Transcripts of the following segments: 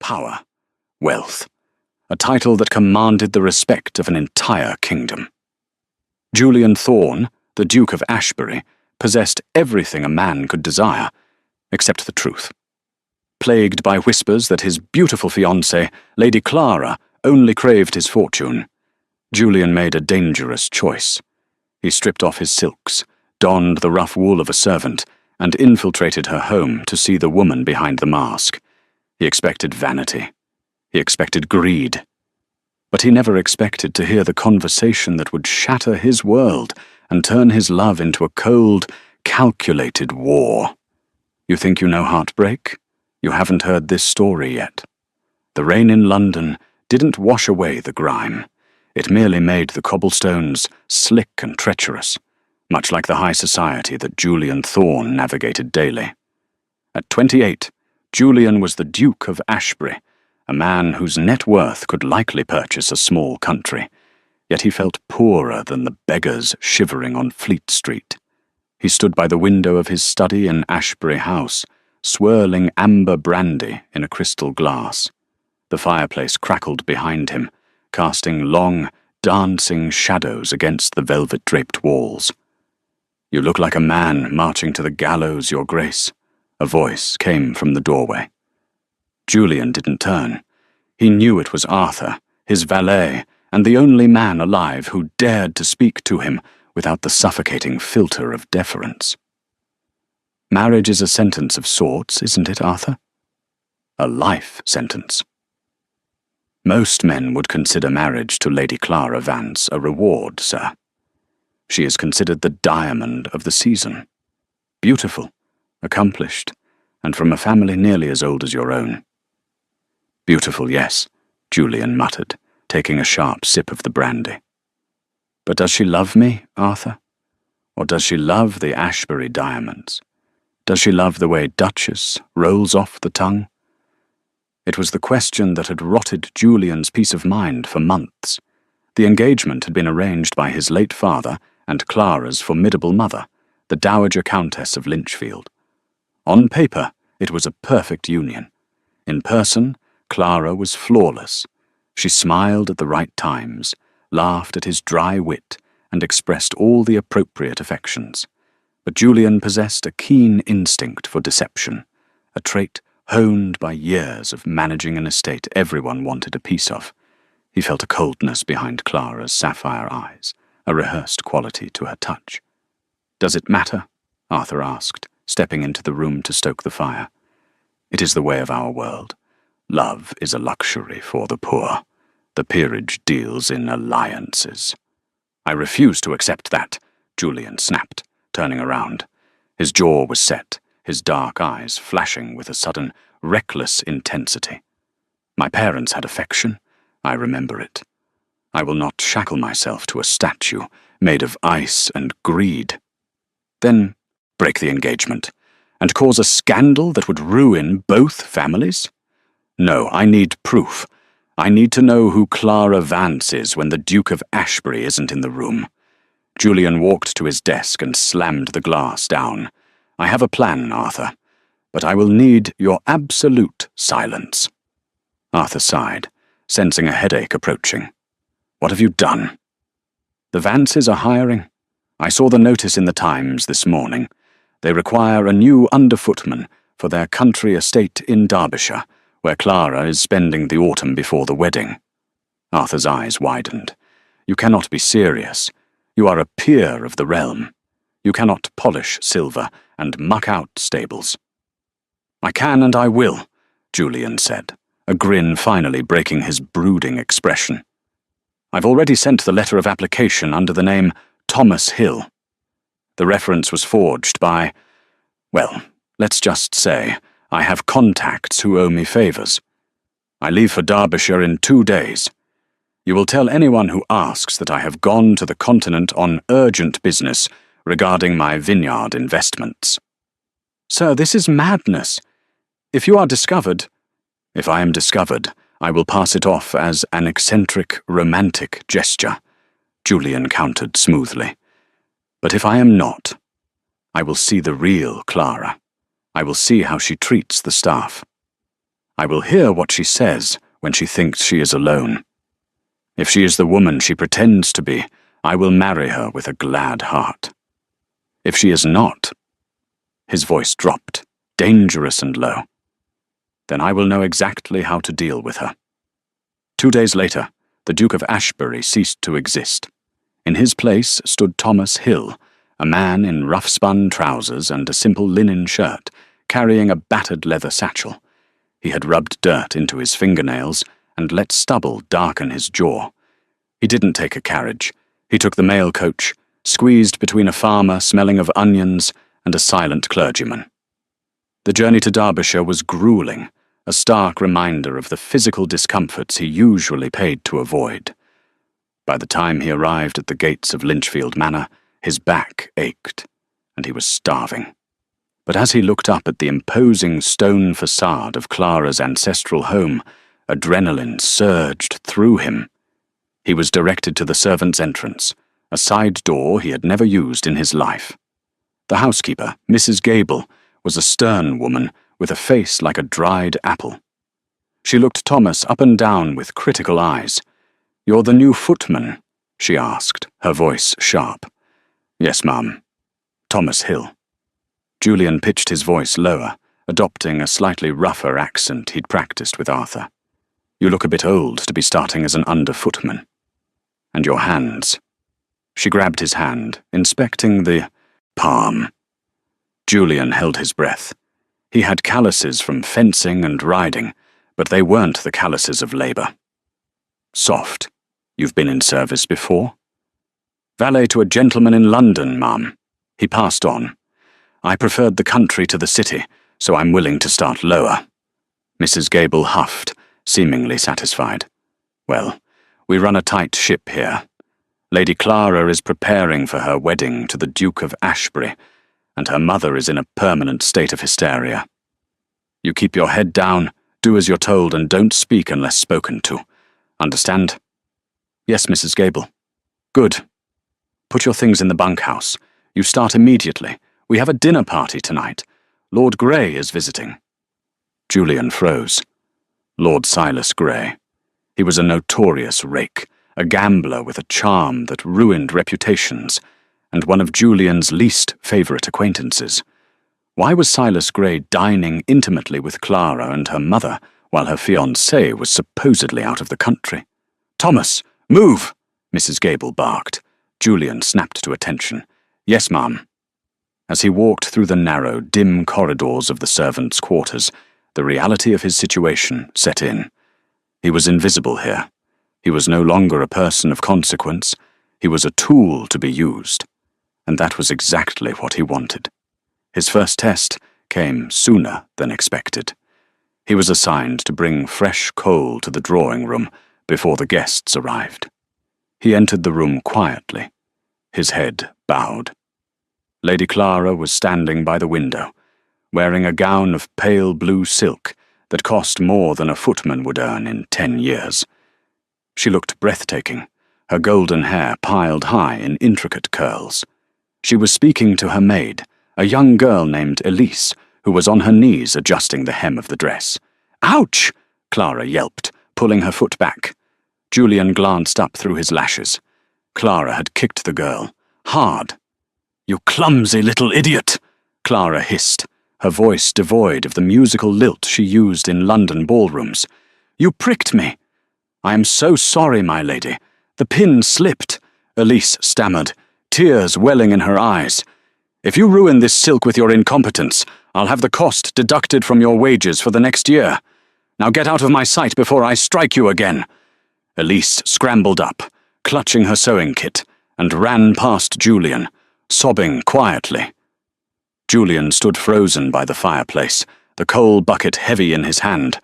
power, wealth, a title that commanded the respect of an entire kingdom. Julian Thorne, the Duke of Ashbury, possessed everything a man could desire, except the truth. Plagued by whispers that his beautiful fiancée, Lady Clara, only craved his fortune, Julian made a dangerous choice. He stripped off his silks, donned the rough wool of a servant, and infiltrated her home to see the woman behind the mask. He expected vanity. He expected greed. But he never expected to hear the conversation that would shatter his world and turn his love into a cold, calculated war. You think you know heartbreak? You haven't heard this story yet. The rain in London didn't wash away the grime. It merely made the cobblestones slick and treacherous, much like the high society that Julian Thorne navigated daily. At 28, Julian was the Duke of Ashbury, a man whose net worth could likely purchase a small country, yet he felt poorer than the beggars shivering on Fleet Street. He stood by the window of his study in Ashbury House, swirling amber brandy in a crystal glass. The fireplace crackled behind him, casting long, dancing shadows against the velvet-draped walls. "You look like a man marching to the gallows, Your Grace," a voice came from the doorway. Julian didn't turn. He knew it was Arthur, his valet, and the only man alive who dared to speak to him without the suffocating filter of deference. Marriage is a sentence of sorts, isn't it, Arthur? A life sentence. Most men would consider marriage to Lady Clara Vance a reward, sir. She is considered the diamond of the season. Beautiful, accomplished, and from a family nearly as old as your own. Beautiful, yes, Julian muttered, taking a sharp sip of the brandy. But does she love me, Arthur? Or does she love the Ashbury diamonds? Does she love the way Duchess rolls off the tongue? It was the question that had rotted Julian's peace of mind for months. The engagement had been arranged by his late father and Clara's formidable mother, the Dowager Countess of Lichfield. On paper, it was a perfect union. In person, Clara was flawless. She smiled at the right times, laughed at his dry wit, and expressed all the appropriate affections. But Julian possessed a keen instinct for deception, a trait honed by years of managing an estate everyone wanted a piece of. He felt a coldness behind Clara's sapphire eyes, a rehearsed quality to her touch. "Does it matter?" Arthur asked, stepping into the room to stoke the fire. "It is the way of our world. Love is a luxury for the poor. The peerage deals in alliances." "I refuse to accept that," Julian snapped, turning around. His jaw was set, his dark eyes flashing with a sudden, reckless intensity. "My parents had affection. I remember it. I will not shackle myself to a statue made of ice and greed." "Then break the engagement, and cause a scandal that would ruin both families? No, I need proof. I need to know who Clara Vance is when the Duke of Ashbury isn't in the room." Julian walked to his desk and slammed the glass down. "I have a plan, Arthur, but I will need your absolute silence." Arthur sighed, sensing a headache approaching. "What have you done?" "The Vances are hiring. I saw the notice in the Times this morning. They require a new underfootman for their country estate in Derbyshire, where Clara is spending the autumn before the wedding." Arthur's eyes widened. "You cannot be serious. You are a peer of the realm. You cannot polish silver and muck out stables." "I can and I will," Julian said, a grin finally breaking his brooding expression. "I've already sent the letter of application under the name Thomas Hill. The reference was forged by, well, let's just say I have contacts who owe me favours. I leave for Derbyshire in 2 days. You will tell anyone who asks that I have gone to the continent on urgent business regarding my vineyard investments." "Sir, this is madness. If you are discovered—" "If I am discovered, I will pass it off as an eccentric, romantic gesture," Julian countered smoothly. "But if I am not, I will see the real Clara. I will see how she treats the staff." I will hear what she says when she thinks she is alone. If she is the woman she pretends to be, I will marry her with a glad heart. If she is not," his voice dropped, dangerous and low, "then I will know exactly how to deal with her." 2 days later, the Duke of Ashbury ceased to exist. In his place stood Thomas Hill, a man in rough-spun trousers and a simple linen shirt, carrying a battered leather satchel. He had rubbed dirt into his fingernails and let stubble darken his jaw. He didn't take a carriage. He took the mail coach, squeezed between a farmer smelling of onions and a silent clergyman. The journey to Derbyshire was grueling, a stark reminder of the physical discomforts he usually paid to avoid. By the time he arrived at the gates of Lynchfield Manor, his back ached, and he was starving. But as he looked up at the imposing stone facade of Clara's ancestral home, adrenaline surged through him. He was directed to the servants' entrance, a side door he had never used in his life. The housekeeper, Mrs. Gable, was a stern woman with a face like a dried apple. She looked Thomas up and down with critical eyes. "You're the new footman?" she asked, her voice sharp. "Yes, ma'am." "Thomas Hill." Julian pitched his voice lower, adopting a slightly rougher accent he'd practiced with Arthur. "You look a bit old to be starting as an under-footman. And your hands." She grabbed his hand, inspecting the palm. Julian held his breath. He had calluses from fencing and riding, but they weren't the calluses of labour. "Soft. You've been in service before?" "Valet to a gentleman in London, ma'am." He passed on. "I preferred the country to the city, so I'm willing to start lower." Mrs. Gable huffed, seemingly satisfied. "Well, we run a tight ship here. Lady Clara is preparing for her wedding to the Duke of Ashbury, and her mother is in a permanent state of hysteria. You keep your head down, do as you're told, and don't speak unless spoken to. Understand?" "Yes, Mrs. Gable." "Good. Put your things in the bunkhouse. You start immediately. We have a dinner party tonight. Lord Grey is visiting." Julian froze. Lord Silas Grey. He was a notorious rake, a gambler with a charm that ruined reputations, and one of Julian's least favourite acquaintances. Why was Silas Grey dining intimately with Clara and her mother while her fiancé was supposedly out of the country? "Thomas, move!" Mrs. Gable barked. Julian snapped to attention. "Yes, ma'am." As he walked through the narrow, dim corridors of the servants' quarters, the reality of his situation set in. He was invisible here. He was no longer a person of consequence. He was a tool to be used. And that was exactly what he wanted. His first test came sooner than expected. He was assigned to bring fresh coal to the drawing room before the guests arrived. He entered the room quietly, his head bowed. Lady Clara was standing by the window, wearing a gown of pale blue silk that cost more than a footman would earn in 10 years. She looked breathtaking, her golden hair piled high in intricate curls. She was speaking to her maid, a young girl named Elise, who was on her knees adjusting the hem of the dress. "Ouch!" Clara yelped, pulling her foot back. Julian glanced up through his lashes. Clara had kicked the girl, hard. "You clumsy little idiot!" Clara hissed, her voice devoid of the musical lilt she used in London ballrooms. "You pricked me." "I am so sorry, my lady. The pin slipped," Elise stammered, tears welling in her eyes. "If you ruin this silk with your incompetence, I'll have the cost deducted from your wages for the next year. Now get out of my sight before I strike you again." Elise scrambled up, clutching her sewing kit, and ran past Julian, sobbing quietly. Julian stood frozen by the fireplace, the coal bucket heavy in his hand.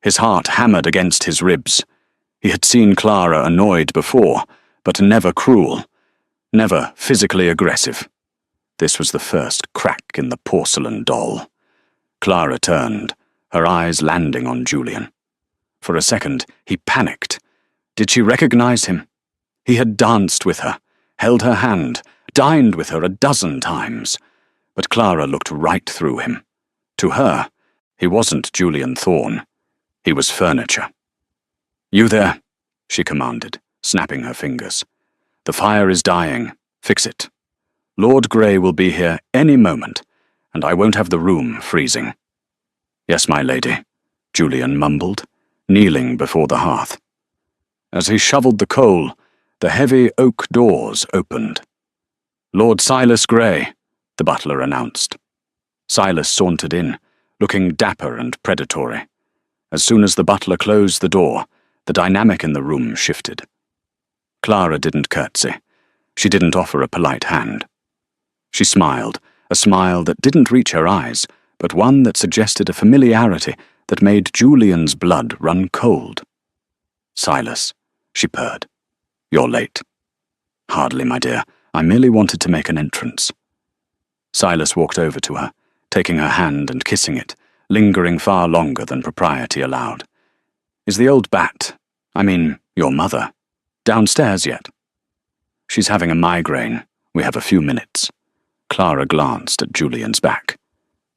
His heart hammered against his ribs. He had seen Clara annoyed before, but never cruel, never physically aggressive. This was the first crack in the porcelain doll. Clara turned, her eyes landing on Julian. For a second, he panicked. Did she recognize him? He had danced with her, held her hand, dined with her a dozen times. But Clara looked right through him. To her, he wasn't Julian Thorne. He was furniture. "You there," she commanded, snapping her fingers. "The fire is dying. Fix it. Lord Grey will be here any moment, and I won't have the room freezing." "Yes, my lady," Julian mumbled, kneeling before the hearth. As he shoveled the coal, the heavy oak doors opened. "Lord Silas Grey," the butler announced. Silas sauntered in, looking dapper and predatory. As soon as the butler closed the door, the dynamic in the room shifted. Clara didn't curtsy. She didn't offer a polite hand. She smiled, a smile that didn't reach her eyes, but one that suggested a familiarity that made Julian's blood run cold. "Silas," she purred. "You're late." "Hardly, my dear. I merely wanted to make an entrance." Silas walked over to her, taking her hand and kissing it, lingering far longer than propriety allowed. "Is the old bat, your mother, downstairs yet?" "She's having a migraine. We have a few minutes." Clara glanced at Julian's back.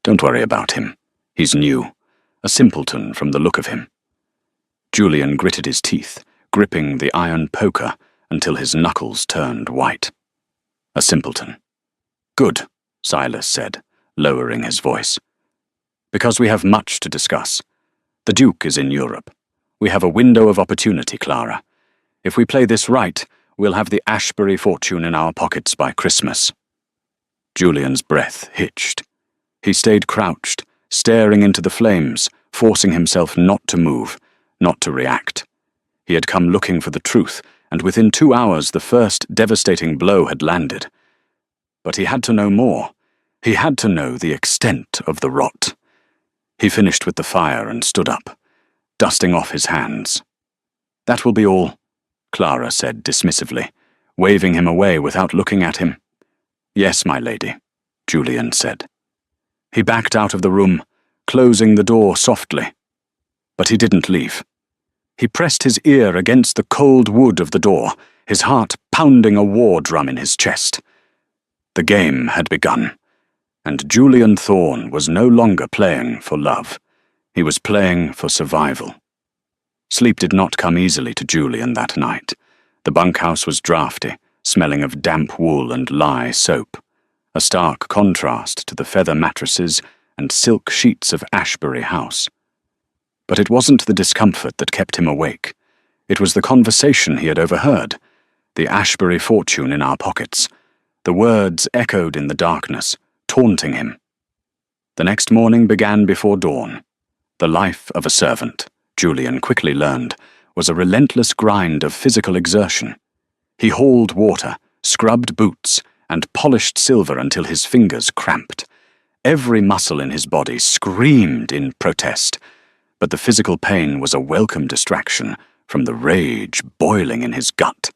"Don't worry about him. He's new. A simpleton from the look of him." Julian gritted his teeth, gripping the iron poker until his knuckles turned white. "A simpleton." "Good," Silas said, lowering his voice. "Because we have much to discuss. The Duke is in Europe. We have a window of opportunity, Clara. If we play this right, we'll have the Ashbury fortune in our pockets by Christmas." Julian's breath hitched. He stayed crouched, staring into the flames, forcing himself not to move, not to react. He had come looking for the truth, and within 2 hours the first devastating blow had landed. But he had to know more. He had to know the extent of the rot. He finished with the fire and stood up, dusting off his hands. "That will be all," Clara said dismissively, waving him away without looking at him. "Yes, my lady," Julian said. He backed out of the room, closing the door softly. But he didn't leave. He pressed his ear against the cold wood of the door, his heart pounding a war drum in his chest. The game had begun, and Julian Thorne was no longer playing for love. He was playing for survival. Sleep did not come easily to Julian that night. The bunkhouse was draughty, smelling of damp wool and lye soap, a stark contrast to the feather mattresses and silk sheets of Ashbury House. But it wasn't the discomfort that kept him awake. It was the conversation he had overheard, the Ashbury fortune in our pockets. The words echoed in the darkness, taunting him. The next morning began before dawn. The life of a servant, Julian quickly learned, was a relentless grind of physical exertion. He hauled water, scrubbed boots, and polished silver until his fingers cramped. Every muscle in his body screamed in protest, but the physical pain was a welcome distraction from the rage boiling in his gut.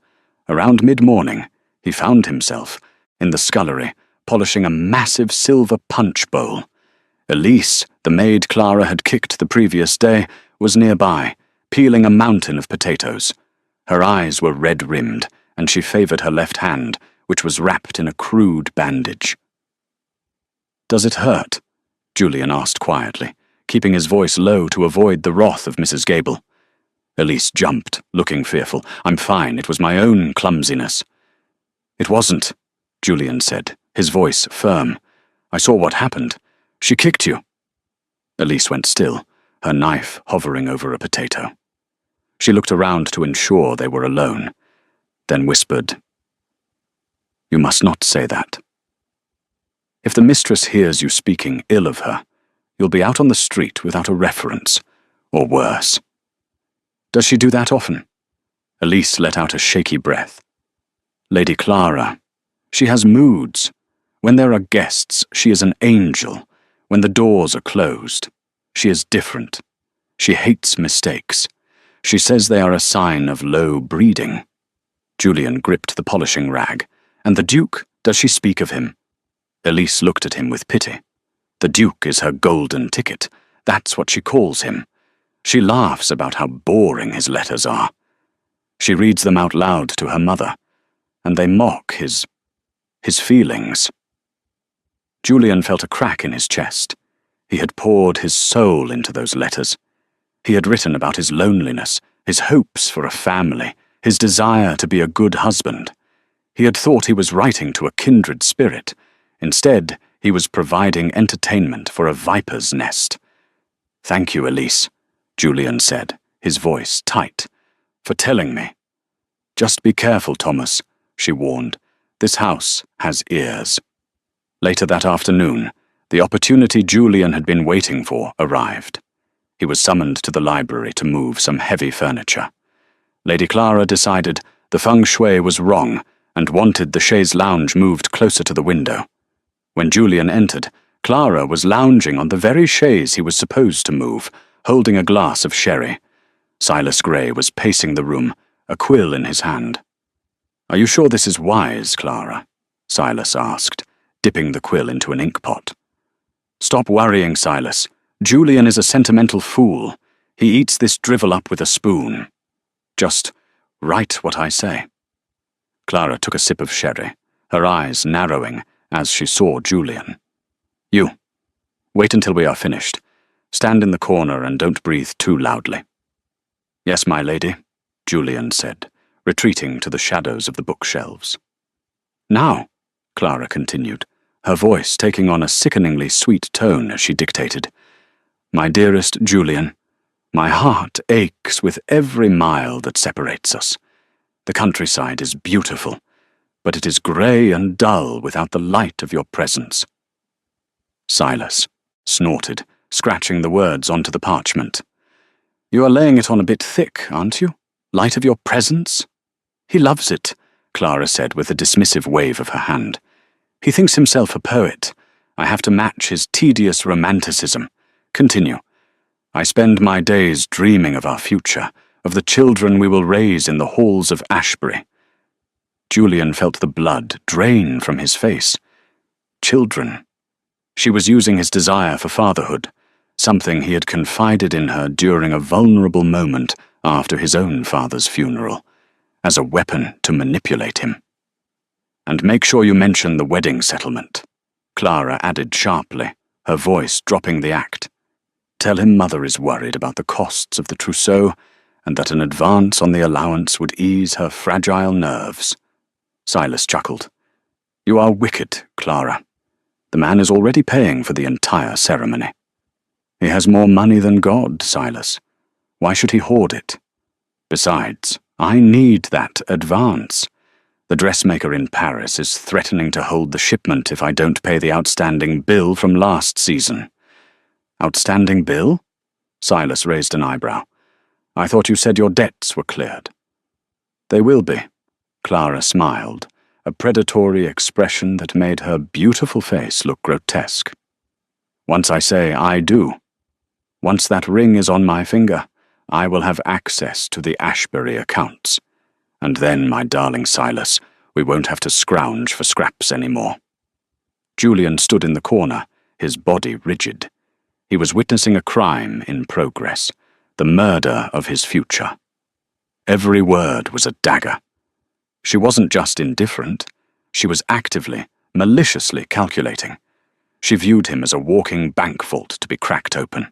Around mid-morning, he found himself in the scullery, polishing a massive silver punch bowl. Elise, the maid Clara had kicked the previous day, was nearby, peeling a mountain of potatoes. Her eyes were red-rimmed, and she favoured her left hand, which was wrapped in a crude bandage. "Does it hurt?" Julian asked quietly, keeping his voice low to avoid the wrath of Mrs. Gable. Elise jumped, looking fearful. "I'm fine. It was my own clumsiness." "It wasn't," Julian said, his voice firm. "I saw what happened. She kicked you." Elise went still, her knife hovering over a potato. She looked around to ensure they were alone, then whispered, "You must not say that. If the mistress hears you speaking ill of her, you'll be out on the street without a reference, or worse." "Does she do that often?" Elise let out a shaky breath. "Lady Clara, she has moods. When there are guests, she is an angel. When the doors are closed, she is different. She hates mistakes. She says they are a sign of low breeding." Julian gripped the polishing rag. "And the Duke, does she speak of him?" Elise looked at him with pity. "The Duke is her golden ticket. That's what she calls him. She laughs about how boring his letters are. She reads them out loud to her mother, and they mock his feelings." Julian felt a crack in his chest. He had poured his soul into those letters. He had written about his loneliness, his hopes for a family, his desire to be a good husband. He had thought he was writing to a kindred spirit. Instead, he was providing entertainment for a viper's nest. "Thank you, Elise," Julian said, his voice tight, "for telling me." "Just be careful, Thomas," she warned. "This house has ears." Later that afternoon, the opportunity Julian had been waiting for arrived. He was summoned to the library to move some heavy furniture. Lady Clara decided the feng shui was wrong and wanted the chaise lounge moved closer to the window. When Julian entered, Clara was lounging on the very chaise he was supposed to move, holding a glass of sherry. Silas Gray was pacing the room, a quill in his hand. "Are you sure this is wise, Clara?" Silas asked, dipping the quill into an inkpot. "Stop worrying, Silas. Julian is a sentimental fool. He eats this drivel up with a spoon. Just write what I say." Clara took a sip of sherry, her eyes narrowing as she saw Julian. "You, wait until we are finished. Stand in the corner and don't breathe too loudly." "Yes, my lady," Julian said, retreating to the shadows of the bookshelves. "Now," Clara continued, her voice taking on a sickeningly sweet tone as she dictated, "My dearest Julian, my heart aches with every mile that separates us. The countryside is beautiful, but it is grey and dull without the light of your presence." Silas snorted, scratching the words onto the parchment. "You are laying it on a bit thick, aren't you? Light of your presence?" "He loves it," Clara said with a dismissive wave of her hand. "He thinks himself a poet. I have to match his tedious romanticism. Continue. I spend my days dreaming of our future, of the children we will raise in the halls of Ashbury." Julian felt the blood drain from his face. Children. She was using his desire for fatherhood, something he had confided in her during a vulnerable moment after his own father's funeral, as a weapon to manipulate him. "And make sure you mention the wedding settlement," Clara added sharply, her voice dropping the act. "Tell him Mother is worried about the costs of the trousseau, and that an advance on the allowance would ease her fragile nerves." Silas chuckled. "You are wicked, Clara. The man is already paying for the entire ceremony." "He has more money than God, Silas. Why should he hoard it? Besides, I need that advance. The dressmaker in Paris is threatening to hold the shipment if I don't pay the outstanding bill from last season." "Outstanding bill?" Silas raised an eyebrow. "I thought you said your debts were cleared." "They will be," Clara smiled, a predatory expression that made her beautiful face look grotesque. "Once I say I do. Once that ring is on my finger, I will have access to the Ashbury accounts. And then, my darling Silas, we won't have to scrounge for scraps anymore." Julian stood in the corner, his body rigid. He was witnessing a crime in progress, the murder of his future. Every word was a dagger. She wasn't just indifferent, she was actively, maliciously calculating. She viewed him as a walking bank vault to be cracked open.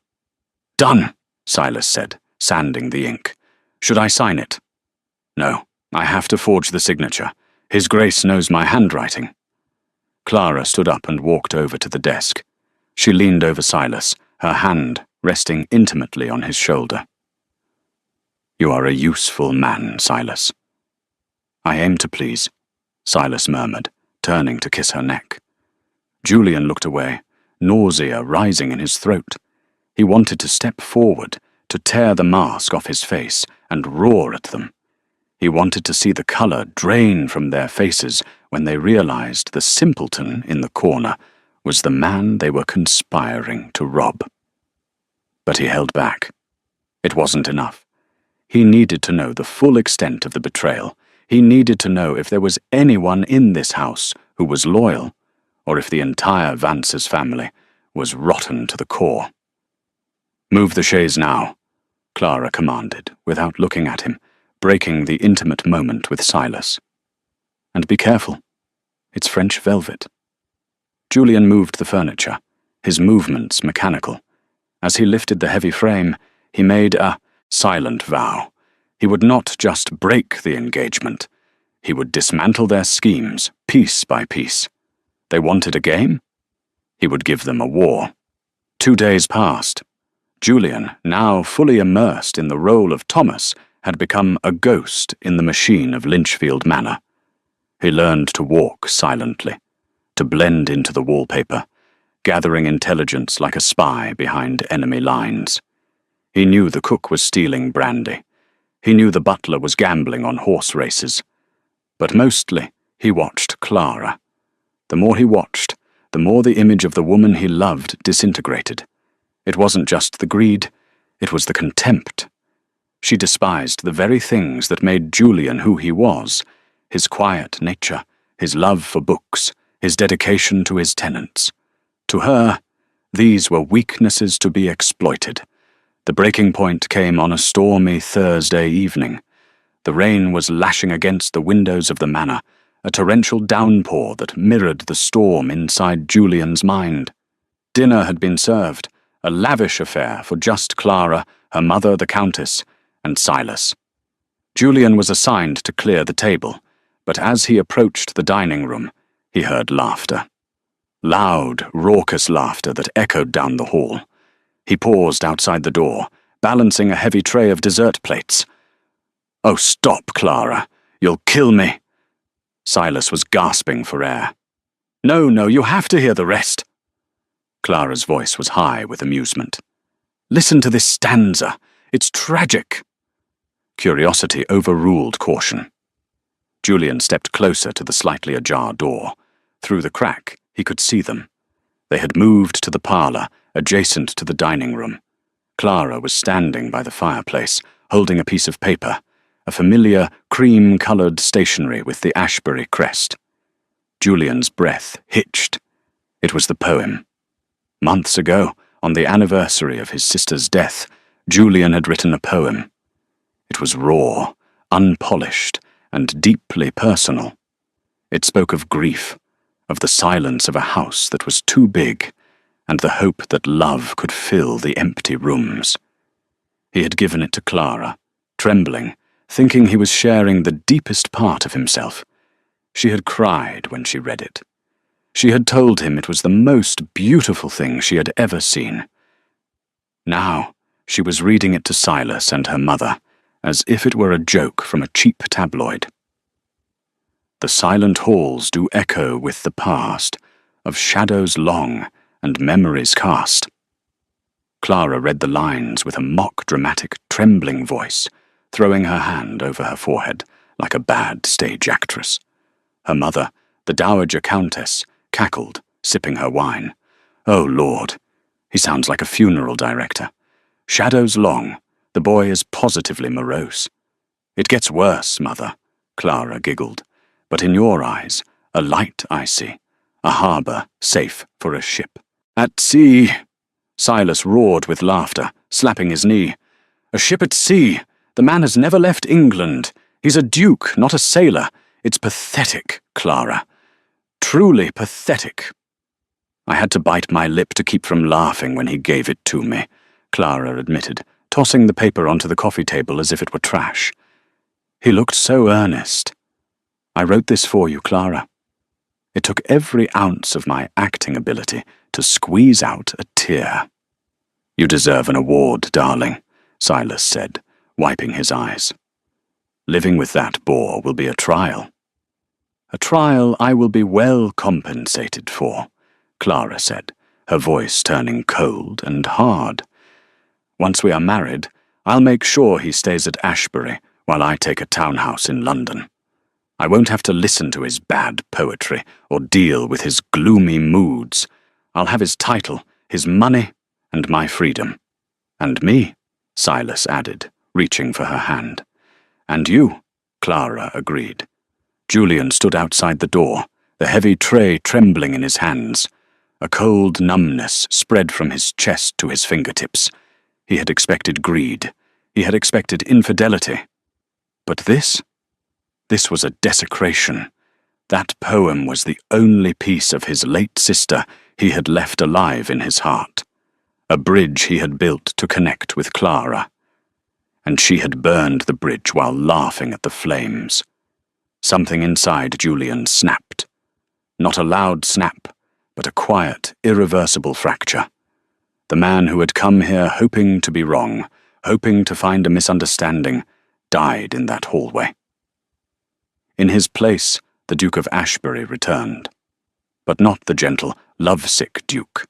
"Done," Silas said, sanding the ink. "Should I sign it?" "No, I have to forge the signature. His Grace knows my handwriting." Clara stood up and walked over to the desk. She leaned over Silas, her hand resting intimately on his shoulder. "You are a useful man, Silas." "I aim to please," Silas murmured, turning to kiss her neck. Julian looked away, nausea rising in his throat. He wanted to step forward, to tear the mask off his face and roar at them. He wanted to see the colour drain from their faces when they realized the simpleton in the corner was the man they were conspiring to rob. But he held back. It wasn't enough. He needed to know the full extent of the betrayal. He needed to know if there was anyone in this house who was loyal, or if the entire Vance's family was rotten to the core. "Move the chaise now," Clara commanded, without looking at him, breaking the intimate moment with Silas. "And be careful. It's French velvet." Julian moved the furniture, his movements mechanical. As he lifted the heavy frame, He made a silent vow. He would not just break the engagement. He would dismantle their schemes, piece by piece. They wanted a game? He would give them a war. 2 days passed. Julian, now fully immersed in the role of Thomas, had become a ghost in the machine of Lynchfield Manor. He learned to walk silently, to blend into the wallpaper, gathering intelligence like a spy behind enemy lines. He knew the cook was stealing brandy. He knew the butler was gambling on horse races. But mostly, he watched Clara. The more he watched, the more the image of the woman he loved disintegrated. It wasn't just the greed, it was the contempt. She despised the very things that made Julian who he was: his quiet nature, his love for books, his dedication to his tenants. To her, these were weaknesses to be exploited. The breaking point came on a stormy Thursday evening. The rain was lashing against the windows of the manor, a torrential downpour that mirrored the storm inside Julian's mind. Dinner had been served, a lavish affair for just Clara, her mother the Countess, and Silas. Julian was assigned to clear the table, but as he approached the dining room, he heard laughter. Loud, raucous laughter that echoed down the hall. He paused outside the door, balancing a heavy tray of dessert plates. "Oh, stop, Clara. You'll kill me." Silas was gasping for air. No, you have to hear the rest." Clara's voice was high with amusement. "Listen to this stanza. It's tragic." Curiosity overruled caution. Julian stepped closer to the slightly ajar door. Through the crack, he could see them. They had moved to the parlour, adjacent to the dining room. Clara was standing by the fireplace, holding a piece of paper, a familiar cream-coloured stationery with the Ashbury crest. Julian's breath hitched. It was the poem. Months ago, on the anniversary of his sister's death, Julian had written a poem. It was raw, unpolished, and deeply personal. It spoke of grief, of the silence of a house that was too big, and the hope that love could fill the empty rooms. He had given it to Clara, trembling, thinking he was sharing the deepest part of himself. She had cried when she read it. She had told him it was the most beautiful thing she had ever seen. Now, she was reading it to Silas and her mother, as if it were a joke from a cheap tabloid. The silent halls do echo with the past, of shadows long and memories cast. Clara read the lines with a mock-dramatic, trembling voice, throwing her hand over her forehead like a bad stage actress. Her mother, the Dowager Countess, cackled, sipping her wine. "Oh, Lord, he sounds like a funeral director. Shadows long, the boy is positively morose." "It gets worse, Mother," Clara giggled. "But in your eyes, a light I see, a harbour safe for a ship." "At sea!" Silas roared with laughter, slapping his knee. "A ship at sea! The man has never left England. He's a duke, not a sailor. It's pathetic, Clara. Truly pathetic." "I had to bite my lip to keep from laughing when he gave it to me," Clara admitted, tossing the paper onto the coffee table as if it were trash. "He looked so earnest. I wrote this for you, Clara. It took every ounce of my acting ability to squeeze out a tear." "You deserve an award, darling," Silas said, wiping his eyes. "Living with that bore will be a trial." "A trial I will be well compensated for," Clara said, her voice turning cold and hard. "Once we are married, I'll make sure he stays at Ashbury while I take a townhouse in London. I won't have to listen to his bad poetry or deal with his gloomy moods. I'll have his title, his money, and my freedom. And me," Silas added, reaching for her hand. "And you," Clara agreed. Julian stood outside the door, the heavy tray trembling in his hands. A cold numbness spread from his chest to his fingertips. He had expected greed. He had expected infidelity. But this? This was a desecration. That poem was the only piece of his late sister he had left alive in his heart. a bridge he had built to connect with Clara. And she had burned the bridge while laughing at the flames. Something inside Julian snapped. Not a loud snap, but a quiet, irreversible fracture. The man who had come here hoping to be wrong, hoping to find a misunderstanding, died in that hallway. In his place, the Duke of Ashbury returned. But not the gentle, lovesick Duke.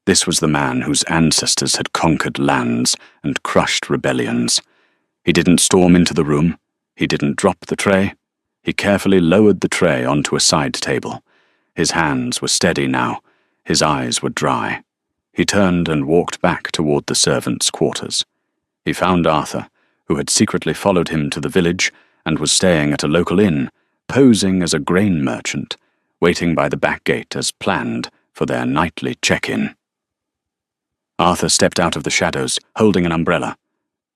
This was the man whose ancestors had conquered lands and crushed rebellions. He didn't storm into the room. He didn't drop the tray. He carefully lowered the tray onto a side table. His hands were steady now. His eyes were dry. He turned and walked back toward the servants' quarters. He found Arthur, who had secretly followed him to the village and was staying at a local inn, posing as a grain merchant, waiting by the back gate as planned for their nightly check-in. Arthur stepped out of the shadows, holding an umbrella.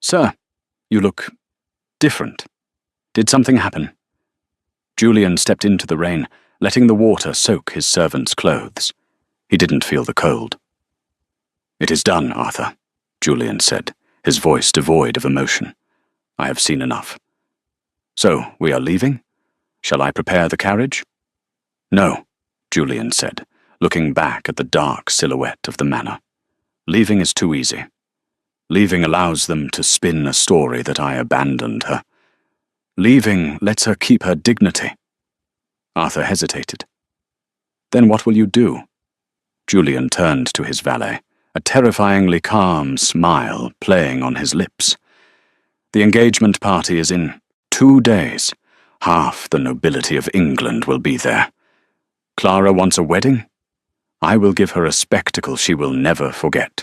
"Sir, you look different. Did something happen?" Julian stepped into the rain, letting the water soak his servant's clothes. He didn't feel the cold. "It is done, Arthur," Julian said, his voice devoid of emotion. "I have seen enough. So, we are leaving? Shall I prepare the carriage?" "No," Julian said, looking back at the dark silhouette of the manor. "Leaving is too easy. Leaving allows them to spin a story that I abandoned her. Leaving lets her keep her dignity." Arthur hesitated. "Then what will you do?" Julian turned to his valet, a terrifyingly calm smile playing on his lips. "The engagement party is in 2 days. Half the nobility of England will be there. Clara wants a wedding? I will give her a spectacle she will never forget.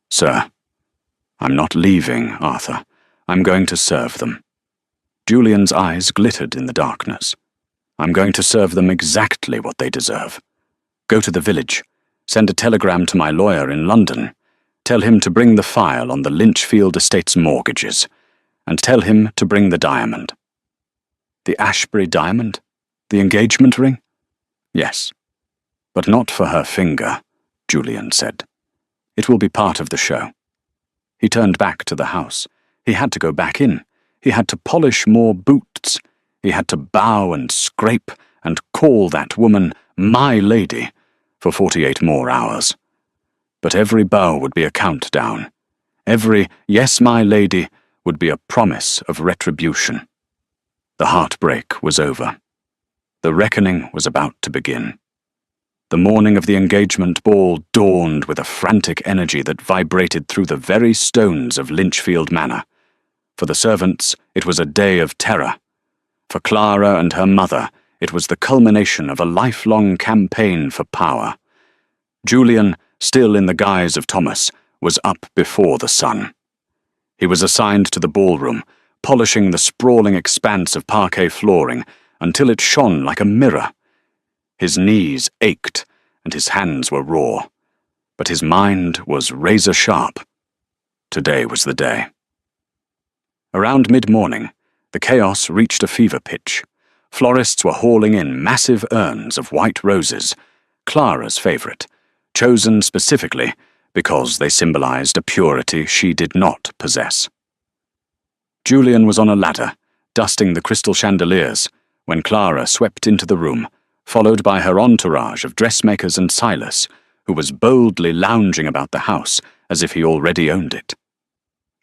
Sir, I'm not leaving, Arthur. I'm going to serve them." Julian's eyes glittered in the darkness. "I'm going to serve them exactly what they deserve. Go to the village. Send a telegram to my lawyer in London. Tell him to bring the file on the Lynchfield estate's mortgages. And tell him to bring the diamond." "The Ashbury diamond? The engagement ring?" "Yes. But not for her finger," Julian said. "It will be part of the show." He turned back to the house. He had to go back in. He had to polish more boots. He had to bow and scrape and call that woman my lady for 48 more hours. But every bow would be a countdown. Every "yes, my lady" would be a promise of retribution. The heartbreak was over. The reckoning was about to begin. The morning of the engagement ball dawned with a frantic energy that vibrated through the very stones of Lynchfield Manor. For the servants, it was a day of terror. For Clara and her mother, it was the culmination of a lifelong campaign for power. Julian, still in the guise of Thomas, was up before the sun. He was assigned to the ballroom, polishing the sprawling expanse of parquet flooring until it shone like a mirror. His knees ached, and his hands were raw, but his mind was razor-sharp. Today was the day. Around mid-morning, the chaos reached a fever pitch. Florists were hauling in massive urns of white roses, Clara's favourite, chosen specifically because they symbolized a purity she did not possess. Julian was on a ladder, dusting the crystal chandeliers, when Clara swept into the room, followed by her entourage of dressmakers and Silas, who was boldly lounging about the house as if he already owned it.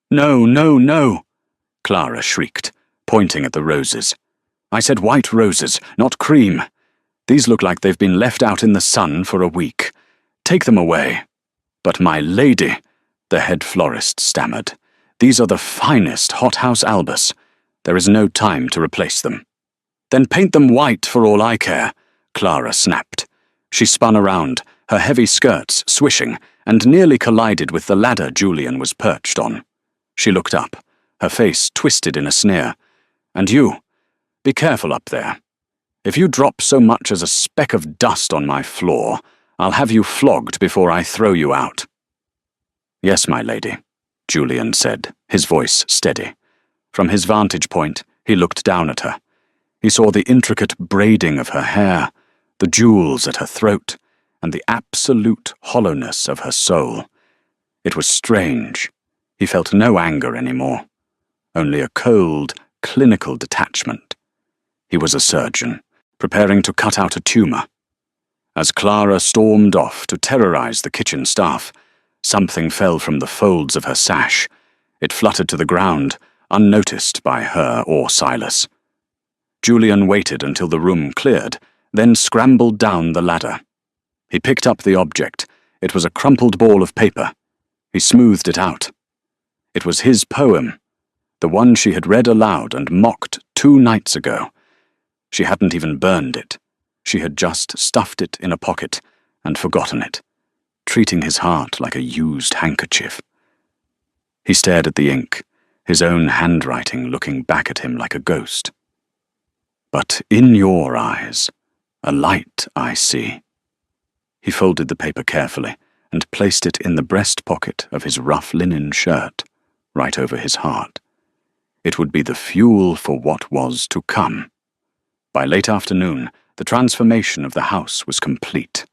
"No, no, no!" Clara shrieked, pointing at the roses. "I said white roses, not cream. These look like they've been left out in the sun for a week. Take them away." "But my lady," the head florist stammered, "these are the finest hothouse albus. There is no time to replace them." "Then paint them white for all I care," Clara snapped. She spun around, her heavy skirts swishing, and nearly collided with the ladder Julian was perched on. She looked up, her face twisted in a sneer. "And you, be careful up there. If you drop so much as a speck of dust on my floor, I'll have you flogged before I throw you out." "Yes, my lady," Julian said, his voice steady. From his vantage point, he looked down at her. He saw the intricate braiding of her hair, the jewels at her throat, and the absolute hollowness of her soul. It was strange. He felt no anger anymore, only a cold, clinical detachment. He was a surgeon, preparing to cut out a tumor. As Clara stormed off to terrorize the kitchen staff, something fell from the folds of her sash. It fluttered to the ground, unnoticed by her or Silas. Julian waited until the room cleared, then scrambled down the ladder. He picked up the object. It was a crumpled ball of paper. He smoothed it out. It was his poem, the one she had read aloud and mocked 2 nights ago. She hadn't even burned it. She had just stuffed it in a pocket and forgotten it, treating his heart like a used handkerchief. He stared at the ink, his own handwriting looking back at him like a ghost. But in your eyes, a light I see. He folded the paper carefully and placed it in the breast pocket of his rough linen shirt, right over his heart. It would be the fuel for what was to come. By late afternoon, the transformation of the house was complete.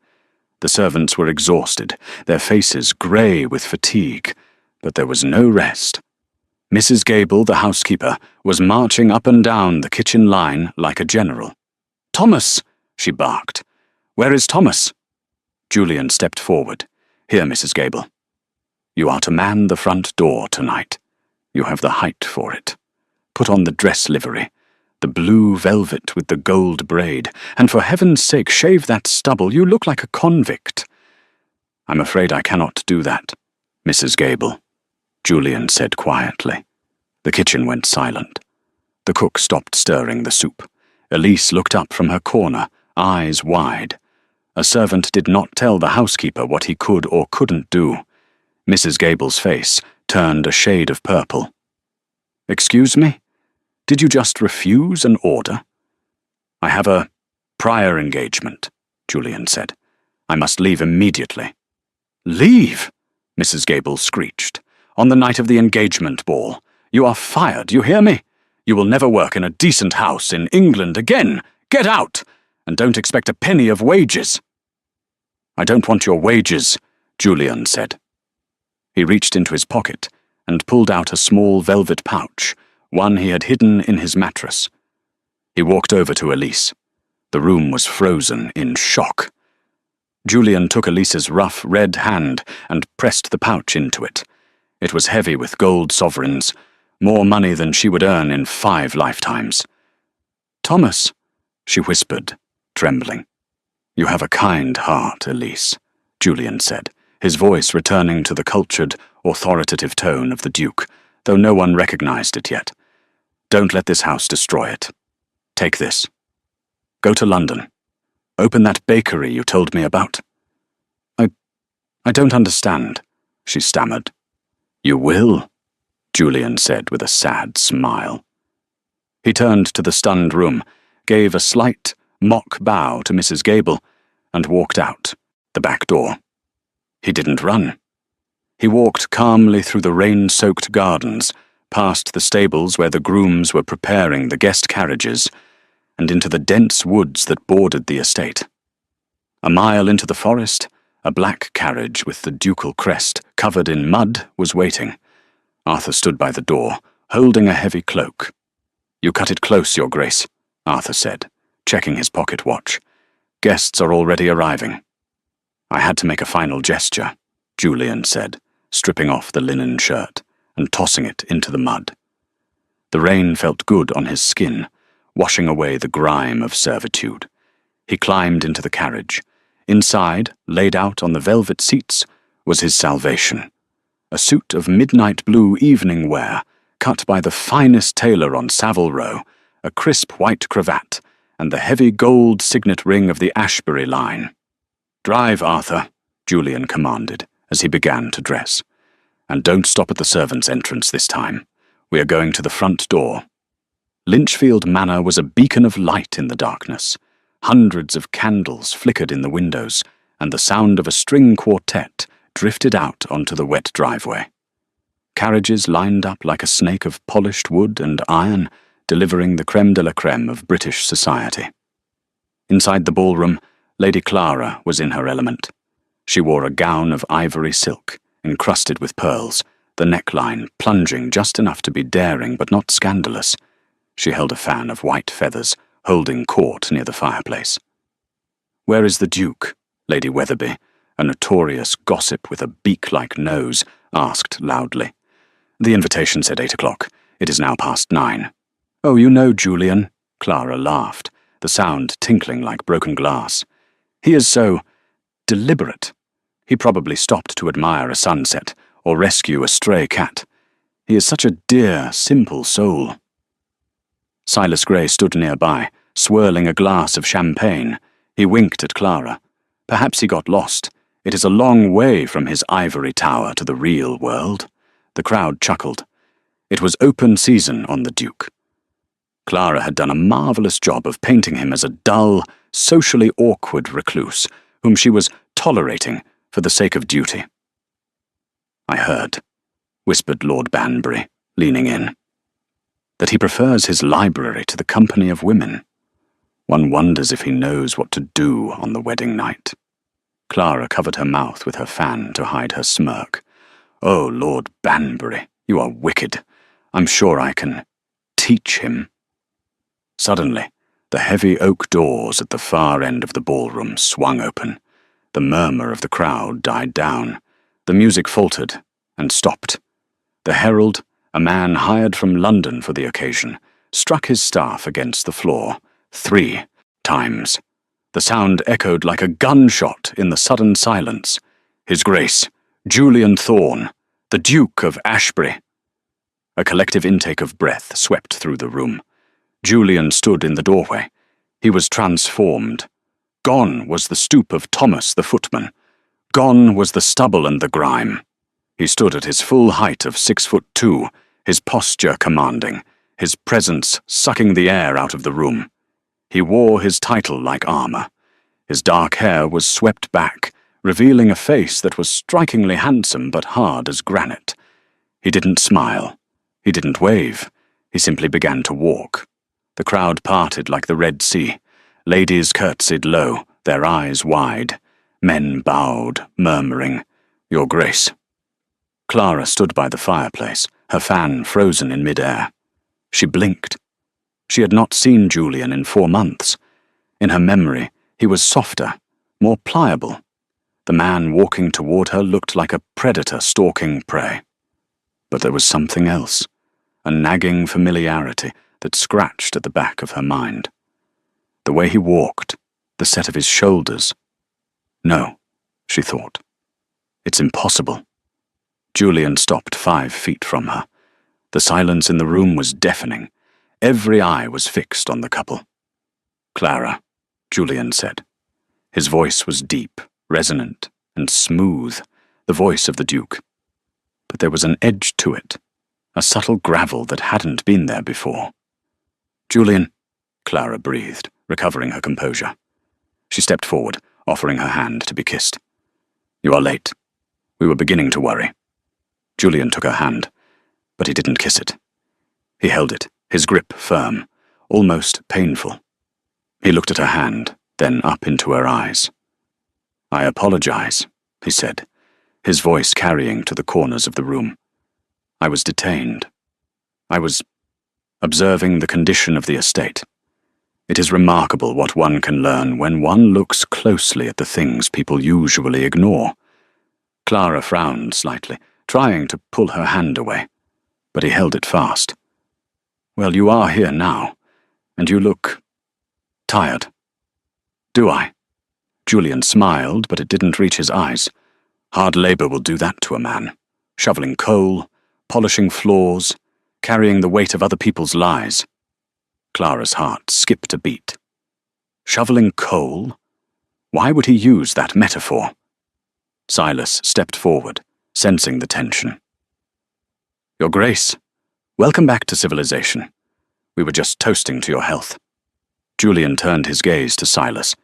The servants were exhausted, their faces grey with fatigue, but there was no rest. Mrs. Gable, the housekeeper, was marching up and down the kitchen line like a general. "Thomas!" she barked. "Where is Thomas?" Julian stepped forward. "Here, Mrs. Gable. You are to man the front door tonight. You have the height for it. Put on the dress livery, the blue velvet with the gold braid, and for heaven's sake shave that stubble. You look like a convict." "I'm afraid I cannot do that, Mrs. Gable," Julian said quietly. The kitchen went silent. The cook stopped stirring the soup. Elise looked up from her corner, eyes wide. A servant did not tell the housekeeper what he could or couldn't do. Mrs. Gable's face turned a shade of purple. "Excuse me? Did you just refuse an order?" "I have a prior engagement," Julian said. "I must leave immediately." "Leave?" Mrs. Gable screeched. "On the night of the engagement ball. You are fired, you hear me? You will never work in a decent house in England again. Get out! And don't expect a penny of wages." "I don't want your wages," Julian said. He reached into his pocket and pulled out a small velvet pouch, one he had hidden in his mattress. He walked over to Elise. The room was frozen in shock. Julian took Elise's rough red hand and pressed the pouch into it. It was heavy with gold sovereigns, more money than she would earn in 5 lifetimes. "Thomas," she whispered, trembling. "You have a kind heart, Elise," Julian said, his voice returning to the cultured, authoritative tone of the Duke, though no one recognized it yet. "Don't let this house destroy it. Take this. Go to London. Open that bakery you told me about." I don't understand," she stammered. "You will," Julian said with a sad smile. He turned to the stunned room, gave a slight, mock bow to Mrs. Gable, and walked out, the back door. He didn't run. He walked calmly through the rain-soaked gardens, past the stables where the grooms were preparing the guest carriages, and into the dense woods that bordered the estate. A mile into the forest, a black carriage with the ducal crest covered in mud was waiting. Arthur stood by the door, holding a heavy cloak. "You cut it close, Your Grace," Arthur said, checking his pocket watch. "Guests are already arriving." "I had to make a final gesture," Julian said, stripping off the linen shirt and tossing it into the mud. The rain felt good on his skin, washing away the grime of servitude. He climbed into the carriage. Inside, laid out on the velvet seats, was his salvation. A suit of midnight blue evening wear, cut by the finest tailor on Savile Row, a crisp white cravat, and the heavy gold signet ring of the Ashbury line. "Drive, Arthur," Julian commanded as he began to dress. "And don't stop at the servants' entrance this time. We are going to the front door." Lynchfield Manor was a beacon of light in the darkness. Hundreds of candles flickered in the windows, and the sound of a string quartet drifted out onto the wet driveway. Carriages lined up like a snake of polished wood and iron, delivering the crème de la crème of British society. Inside the ballroom, Lady Clara was in her element. She wore a gown of ivory silk, encrusted with pearls, the neckline plunging just enough to be daring but not scandalous. She held a fan of white feathers, holding court near the fireplace. "Where is the Duke?" Lady Weatherby, a notorious gossip with a beak-like nose, asked loudly. "The invitation said 8 o'clock. It is now past 9. "Oh, you know Julian," Clara laughed, the sound tinkling like broken glass. "He is so deliberate. He probably stopped to admire a sunset or rescue a stray cat. He is such a dear, simple soul." Silas Grey stood nearby, swirling a glass of champagne. He winked at Clara. Perhaps he got lost. It is a long way from his ivory tower to the real world. The crowd chuckled. It was open season on the Duke. Clara had done a marvellous job of painting him as a dull, socially awkward recluse, whom she was tolerating for the sake of duty. "I heard," whispered Lord Banbury, leaning in, "that he prefers his library to the company of women. One wonders if he knows what to do on the wedding night." Clara covered her mouth with her fan to hide her smirk. "Oh, Lord Banbury, you are wicked. I'm sure I can teach him." Suddenly, the heavy oak doors at the far end of the ballroom swung open. The murmur of the crowd died down. The music faltered and stopped. The herald, a man hired from London for the occasion, struck his staff against the floor 3 times. The sound echoed like a gunshot in the sudden silence. "His Grace, Julian Thorne, the Duke of Ashbury." A collective intake of breath swept through the room. Julian stood in the doorway. He was transformed. Gone was the stoop of Thomas the footman. Gone was the stubble and the grime. He stood at his full height of 6'2", his posture commanding, his presence sucking the air out of the room. He wore his title like armor. His dark hair was swept back, revealing a face that was strikingly handsome but hard as granite. He didn't smile. He didn't wave. He simply began to walk. The crowd parted like the Red Sea. Ladies curtsied low, their eyes wide. Men bowed, murmuring, "Your Grace." Clara stood by the fireplace, her fan frozen in mid-air. She blinked. She had not seen Julian in 4 months. In her memory, he was softer, more pliable. The man walking toward her looked like a predator stalking prey. But there was something else, a nagging familiarity that scratched at the back of her mind. The way he walked, the set of his shoulders. No, she thought. It's impossible. Julian stopped 5 feet from her. The silence in the room was deafening. Every eye was fixed on the couple. "Clara," Julian said. His voice was deep, resonant, and smooth, the voice of the Duke. But there was an edge to it, a subtle gravel that hadn't been there before. "Julian," Clara breathed, recovering her composure. She stepped forward, offering her hand to be kissed. "You are late. We were beginning to worry." Julian took her hand, but he didn't kiss it. He held it, his grip firm, almost painful. He looked at her hand, then up into her eyes. "I apologize," he said, his voice carrying to the corners of the room. "I was detained. I was observing the condition of the estate. It is remarkable what one can learn when one looks closely at the things people usually ignore." Clara frowned slightly, trying to pull her hand away, but he held it fast. "Well, you are here now, and you look tired." "Do I?" Julian smiled, but it didn't reach his eyes. "Hard labor will do that to a man. Shoveling coal, polishing floors, carrying the weight of other people's lies." Clara's heart skipped a beat. Shoveling coal? Why would he use that metaphor? Silas stepped forward, sensing the tension. "Your Grace, welcome back to civilization. We were just toasting to your health." Julian turned his gaze to Silas.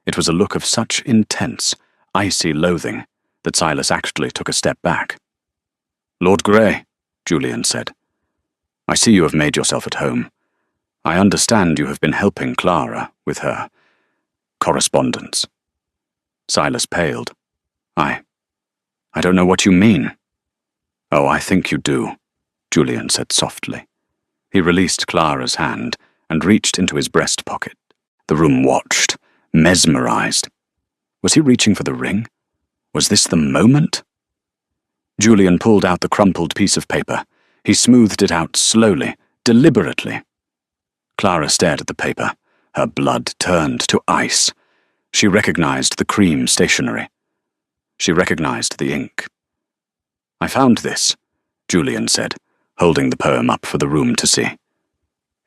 It was a look of such intense, icy loathing that Silas actually took a step back. "Lord Grey," Julian said, "I see you have made yourself at home. I understand you have been helping Clara with her correspondence." Silas paled. I I don't know what you mean." "Oh, I think you do," Julian said softly. He released Clara's hand and reached into his breast pocket. The room watched, mesmerized. Was he reaching for the ring? Was this the moment? Julian pulled out the crumpled piece of paper. He smoothed it out slowly, deliberately. Clara stared at the paper. Her blood turned to ice. She recognized the cream stationery. She recognized the ink. "I found this," Julian said, holding the poem up for the room to see.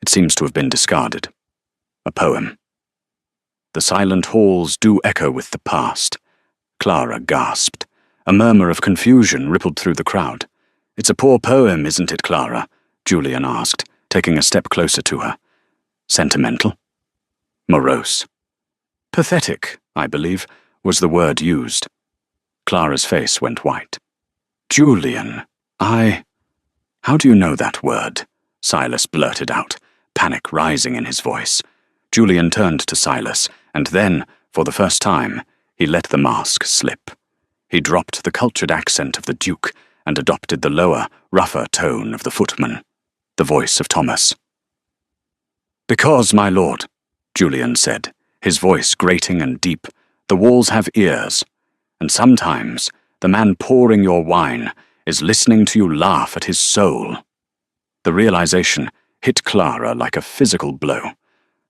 "It seems to have been discarded. A poem." "The silent halls do echo with the past," Clara gasped. A murmur of confusion rippled through the crowd. "It's a poor poem, isn't it, Clara?" Julian asked, taking a step closer to her. "Sentimental? Morose? Pathetic, I believe, was the word used." Clara's face went white. "Julian, How do you know that word?" Silas blurted out, panic rising in his voice. Julian turned to Silas, and then, for the first time, he let the mask slip. He dropped the cultured accent of the Duke and adopted the lower, rougher tone of the footman, the voice of Thomas. "Because, my lord," Julian said, his voice grating and deep, "the walls have ears, and sometimes the man pouring your wine is listening to you laugh at his soul." The realization hit Clara like a physical blow.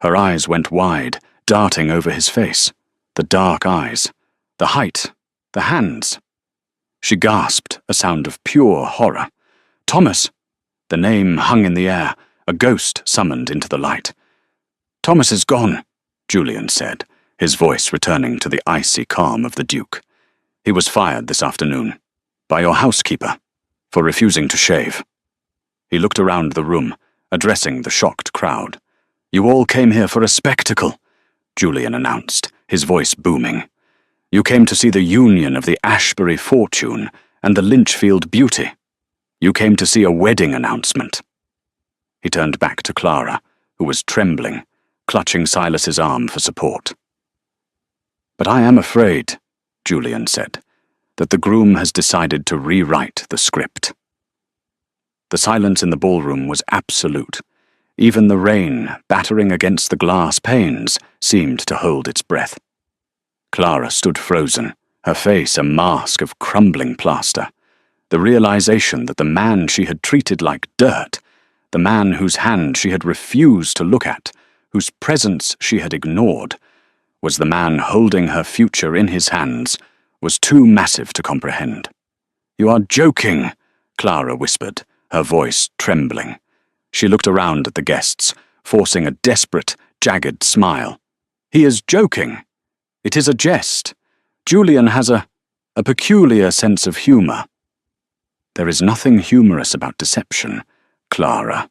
Her eyes went wide, darting over his face. The dark eyes, the height, the hands. She gasped, a sound of pure horror. "Thomas!" The name hung in the air, a ghost summoned into the light. "Thomas is gone," Julian said, his voice returning to the icy calm of the Duke. "He was fired this afternoon. By your housekeeper, for refusing to shave." He looked around the room, addressing the shocked crowd. "You all came here for a spectacle," Julian announced, his voice booming. "You came to see the union of the Ashbury fortune and the Lynchfield beauty. You came to see a wedding announcement." He turned back to Clara, who was trembling, clutching Silas's arm for support. "But I am afraid," Julian said, "that the groom has decided to rewrite the script." The silence in the ballroom was absolute. Even the rain, battering against the glass panes, seemed to hold its breath. Clara stood frozen, her face a mask of crumbling plaster. The realization that the man she had treated like dirt, the man whose hand she had refused to look at, whose presence she had ignored, was the man holding her future in his hands, was too massive to comprehend. "You are joking," Clara whispered, her voice trembling. She looked around at the guests, forcing a desperate, jagged smile. "He is joking. It is a jest. Julian has a peculiar sense of humor." "There is nothing humorous about deception, Clara,"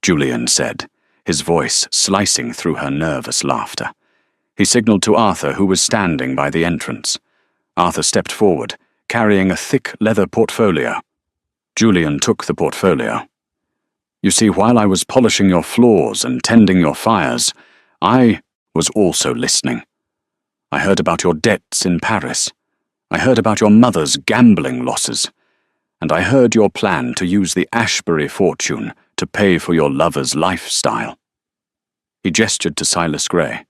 Julian said, his voice slicing through her nervous laughter. He signaled to Arthur, who was standing by the entrance. Arthur stepped forward, carrying a thick leather portfolio. Julian took the portfolio. "You see, while I was polishing your floors and tending your fires, I was also listening. I heard about your debts in Paris. I heard about your mother's gambling losses. And I heard your plan to use the Ashbury fortune to pay for your lover's lifestyle." He gestured to Silas Grey.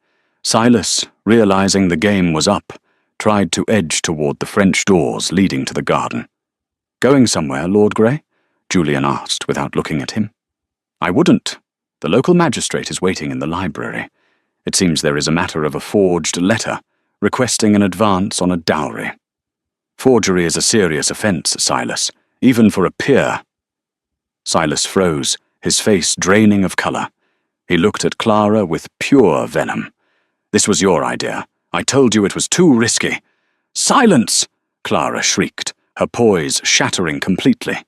Silas, realizing the game was up, tried to edge toward the French doors leading to the garden. "Going somewhere, Lord Grey?" Julian asked without looking at him. "I wouldn't. The local magistrate is waiting in the library. It seems there is a matter of a forged letter, requesting an advance on a dowry. Forgery is a serious offence, Silas, even for a peer." Silas froze, his face draining of colour. He looked at Clara with pure venom. "This was your idea. I told you it was too risky." "Silence!" Clara shrieked, her poise shattering completely.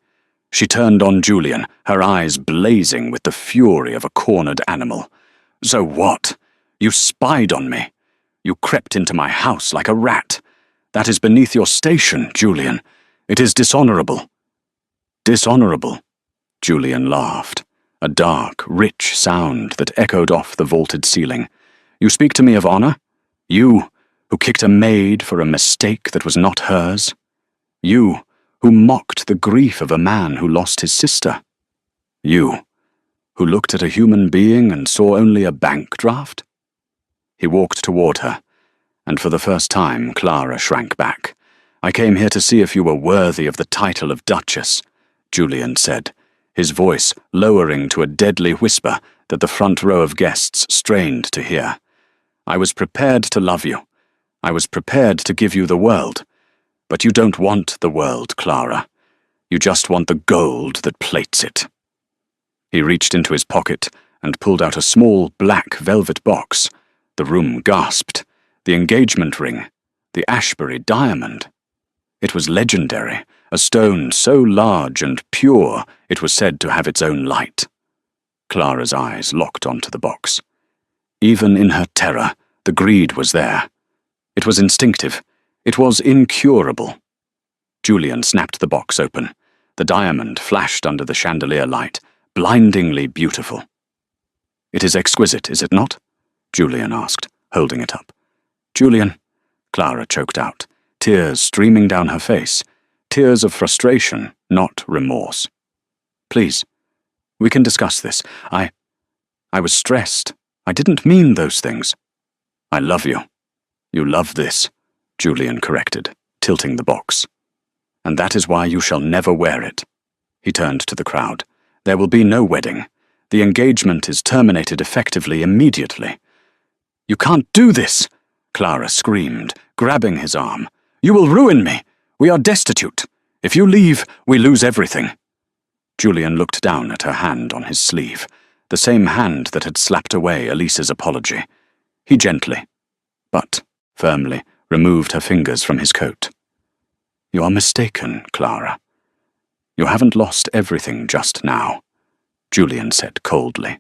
She turned on Julian, her eyes blazing with the fury of a cornered animal. "So what? You spied on me. You crept into my house like a rat. That is beneath your station, Julian. It is dishonourable." "Dishonourable?" Julian laughed, a dark, rich sound that echoed off the vaulted ceiling. "You speak to me of honour? You, who kicked a maid for a mistake that was not hers? You, who mocked the grief of a man who lost his sister. You, who looked at a human being and saw only a bank draft. He walked toward her, and for the first time Clara shrank back. I came here to see if you were worthy of the title of Duchess, Julian said, his voice lowering to a deadly whisper that the front row of guests strained to hear. I was prepared to love you. I was prepared to give you the world. But you don't want the world, Clara. You just want the gold that plates it. He reached into his pocket and pulled out a small black velvet box. The room gasped. The engagement ring. The Ashbury diamond. It was legendary, a stone so large and pure it was said to have its own light. Clara's eyes locked onto the box. Even in her terror, the greed was there. It was instinctive. It was incurable. Julian snapped the box open. The diamond flashed under the chandelier light, blindingly beautiful. "It is exquisite, is it not?" Julian asked, holding it up. "Julian," Clara choked out, tears streaming down her face, tears of frustration, not remorse. "Please, we can discuss this. I was stressed. I didn't mean those things." "I love you. You love this," Julian corrected, tilting the box. "And that is why you shall never wear it." He turned to the crowd. "There will be no wedding. The engagement is terminated effectively immediately." "You can't do this!" Clara screamed, grabbing his arm. "You will ruin me. We are destitute. If you leave, we lose everything." Julian looked down at her hand on his sleeve, the same hand that had slapped away Elisa's apology. He gently, but firmly, removed her fingers from his coat. "You are mistaken, Clara. You haven't lost everything just now," Julian said coldly.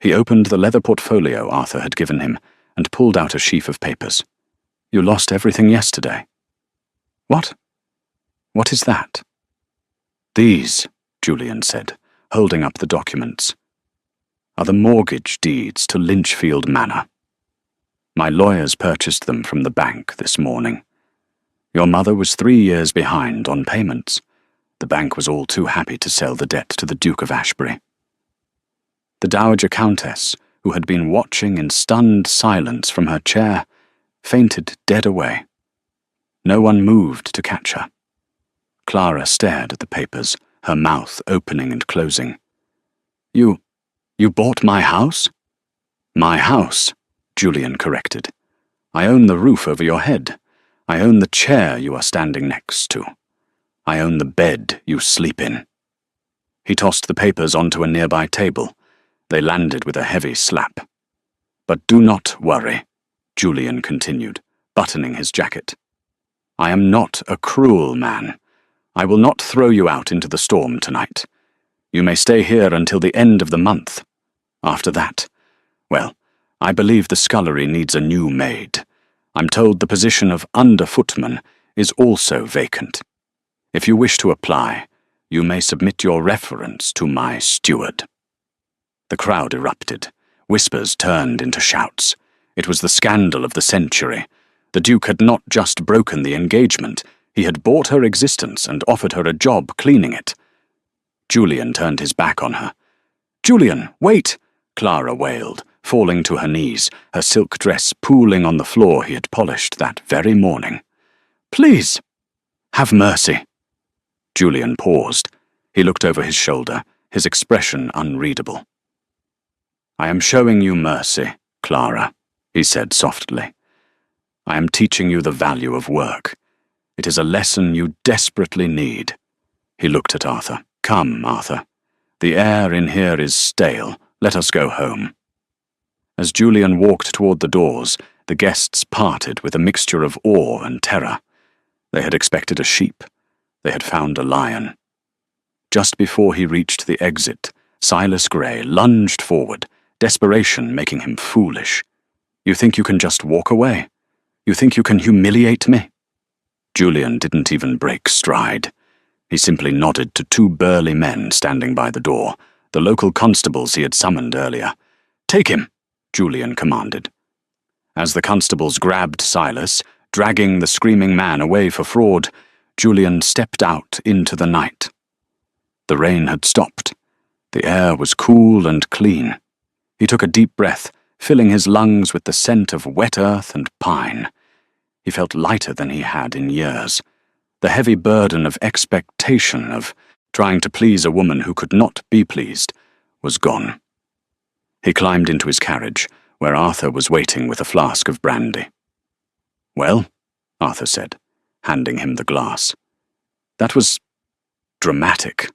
He opened the leather portfolio Arthur had given him and pulled out a sheaf of papers. "You lost everything yesterday." "What? What is that?" "These," Julian said, holding up the documents, "are the mortgage deeds to Lynchfield Manor. My lawyers purchased them from the bank this morning. Your mother was 3 years behind on payments. The bank was all too happy to sell the debt to the Duke of Ashbury." The Dowager Countess, who had been watching in stunned silence from her chair, fainted dead away. No one moved to catch her. Clara stared at the papers, her mouth opening and closing. You bought my house?" "My house," Julian corrected. "I own the roof over your head. I own the chair you are standing next to. I own the bed you sleep in." He tossed the papers onto a nearby table. They landed with a heavy slap. "But do not worry," Julian continued, buttoning his jacket. "I am not a cruel man. I will not throw you out into the storm tonight. You may stay here until the end of the month. After that, well, I believe the scullery needs a new maid. I'm told the position of under-footman is also vacant. If you wish to apply, you may submit your reference to my steward." The crowd erupted. Whispers turned into shouts. It was the scandal of the century. The Duke had not just broken the engagement, he had bought her existence and offered her a job cleaning it. Julian turned his back on her. "Julian, wait!" Clara wailed, falling to her knees, her silk dress pooling on the floor he had polished that very morning. "Please! Have mercy!" Julian paused. He looked over his shoulder, his expression unreadable. "I am showing you mercy, Clara," he said softly. "I am teaching you the value of work. It is a lesson you desperately need." He looked at Arthur. "Come, Arthur. The air in here is stale. Let us go home." As Julian walked toward the doors, the guests parted with a mixture of awe and terror. They had expected a sheep. They had found a lion. Just before he reached the exit, Silas Gray lunged forward, desperation making him foolish. "You think you can just walk away? You think you can humiliate me?" Julian didn't even break stride. He simply nodded to 2 burly men standing by the door, the local constables he had summoned earlier. "Take him," Julian commanded. As the constables grabbed Silas, dragging the screaming man away for fraud, Julian stepped out into the night. The rain had stopped. The air was cool and clean. He took a deep breath, filling his lungs with the scent of wet earth and pine. He felt lighter than he had in years. The heavy burden of expectation, of trying to please a woman who could not be pleased, was gone. He climbed into his carriage, where Arthur was waiting with a flask of brandy. "Well," Arthur said, handing him the glass. "That was dramatic."